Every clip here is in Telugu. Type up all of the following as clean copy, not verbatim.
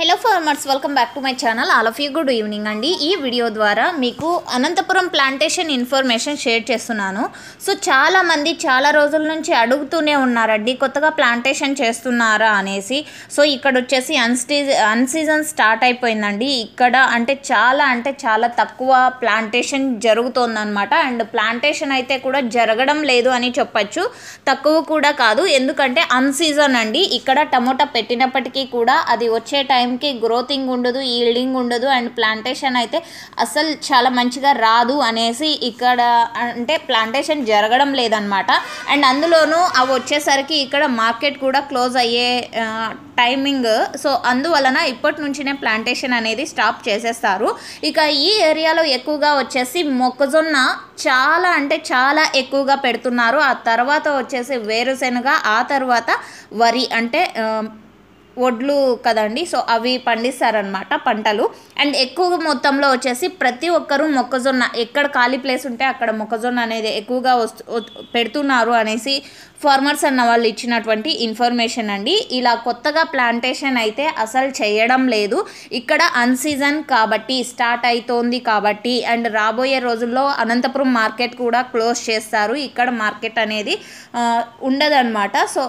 Hello farmers, welcome back to my channel. All of you good evening అండి. ఈ వీడియో ద్వారా మీకు అనంతపురం ప్లాంటేషన్ ఇన్ఫర్మేషన్ షేర్ చేస్తున్నాను. సో చాలామంది చాలా రోజుల నుంచి అడుగుతూనే ఉన్నారండి, కొత్తగా ప్లాంటేషన్ చేస్తున్నారా అనేసి. సో ఇక్కడ వచ్చేసి అన్సీజన్ స్టార్ట్ అయిపోయిందండి. ఇక్కడ అంటే చాలా తక్కువ ప్లాంటేషన్ జరుగుతోందనమాట. అండ్ ప్లాంటేషన్ అయితే కూడా జరగడం లేదు అని చెప్పచ్చు, తక్కువ కూడా కాదు. ఎందుకంటే అన్సీజన్ అండి. ఇక్కడ టమోటా పెట్టినప్పటికీ కూడా అది వచ్చే టైంకి గ్రోతింగ్ ఉండదు, ఈల్డింగ్ ఉండదు, అండ్ ప్లాంటేషన్ అయితే అసలు చాలా మంచిగా రాదు అనేసి ఇక్కడ అంటే ప్లాంటేషన్ జరగడం లేదనమాట. అండ్ అందులోనూ అవి వచ్చేసరికి ఇక్కడ మార్కెట్ కూడా క్లోజ్ అయ్యే టైమింగ్. సో అందువలన ఇప్పటి నుంచినే ప్లాంటేషన్ అనేది స్టాప్ చేసేస్తారు. ఇక ఈ ఏరియాలో ఎక్కువగా వచ్చేసి మొక్కజొన్న చాలా ఎక్కువగా పెడుతున్నారు. ఆ తర్వాత వచ్చేసి వేరుశెనగ, ఆ తర్వాత వరి అంటే వడ్లు కదండి. సో అవి పండిస్తారనమాట పంటలు. అండ్ ఎక్కువ మొత్తంలో వచ్చేసి ప్రతి ఒక్కరూ మొక్కజొన్న, ఎక్కడ ఖాళీ ప్లేస్ ఉంటే అక్కడ మొక్కజొన్న అనేది ఎక్కువగా పెడుతున్నారు అనేసి ఫార్మర్స్ అన్న వాళ్ళు ఇచ్చినటువంటి ఇన్ఫర్మేషన్ అండి. ఇలా కొత్తగా ప్లాంటేషన్ అయితే అసలు చేయడం లేదు. ఇక్కడ అన్సీజన్ కాబట్టి, స్టార్ట్ అవుతోంది కాబట్టి, అండ్ రాబోయే రోజుల్లో అనంతపురం మార్కెట్ కూడా క్లోజ్ చేస్తారు. ఇక్కడ మార్కెట్ అనేది ఉండదన్నమాట. సో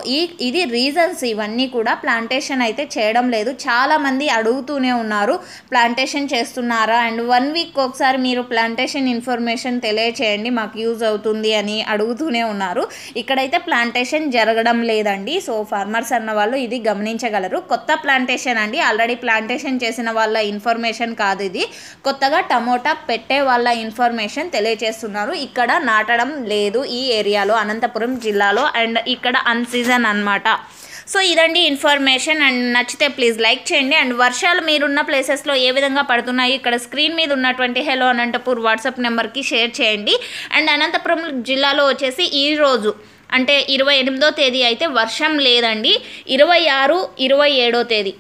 ఇది రీజన్స్ ఇవన్నీ కూడా. ప్లాంటేషన్ అయితే చేయడం లేదు. చాలామంది అడుగుతూనే ఉన్నారు, ప్లాంటేషన్ చేస్తున్నారా, అండ్ 1 వీక్ ఒకసారి మీరు ప్లాంటేషన్ ఇన్ఫర్మేషన్ తెలియచేయండి, మాకు యూజ్ అవుతుంది అని అడుగుతూనే ఉన్నారు. ఇక్కడైతే ప్లాంటేషన్ జరగడం లేదండి. సో ఫార్మర్స్ అన్న వాళ్ళు ఇది గమనించగలరు. కొత్త ప్లాంటేషన్ అండి, ఆల్రెడీ ప్లాంటేషన్ చేసిన వాళ్ళ ఇన్ఫర్మేషన్ కాదు ఇది. కొత్తగా టమోటా పెట్టే వాళ్ళ ఇన్ఫర్మేషన్ తెలియజేస్తున్నారు. ఇక్కడ నాటడం లేదు ఈ ఏరియాలో, అనంతపురం జిల్లాలో. అండ్ ఇక్కడ అన్సీజన్ అన్నమాట. సో ఇదండి ఇన్ఫర్మేషన్. అండ్ నచ్చితే ప్లీజ్ లైక్ చేయండి. అండ్ వర్షాలు మీరున్న ప్లేసెస్లో ఏ విధంగా పడుతున్నాయి ఇక్కడ స్క్రీన్ మీద ఉన్నటువంటి హెలో అనంతపూర్ వాట్సాప్ నెంబర్కి షేర్ చేయండి. అండ్ అనంతపురం జిల్లాలో వచ్చేసి ఈరోజు అంటే 28వ తేదీ అయితే వర్షం లేదండి. 26, 27వ తేదీ,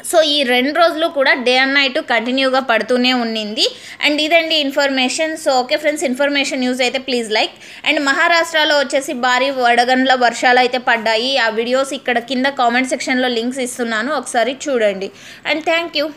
సో ఈ 2 రోజులు కూడా డే అండ్ నైట్ కంటిన్యూగా పడుతూనే ఉన్నింది. అండ్ ఇదండి information. So okay friends, information news అయితే ప్లీజ్ లైక్. అండ్ మహారాష్ట్రలో వచ్చేసి భారీ వడగండ్ల వర్షాలు అయితే పడ్డాయి. ఆ వీడియోస్ ఇక్కడ కింద కామెంట్ సెక్షన్లో లింక్స్ ఇస్తున్నాను, ఒకసారి చూడండి. And thank you.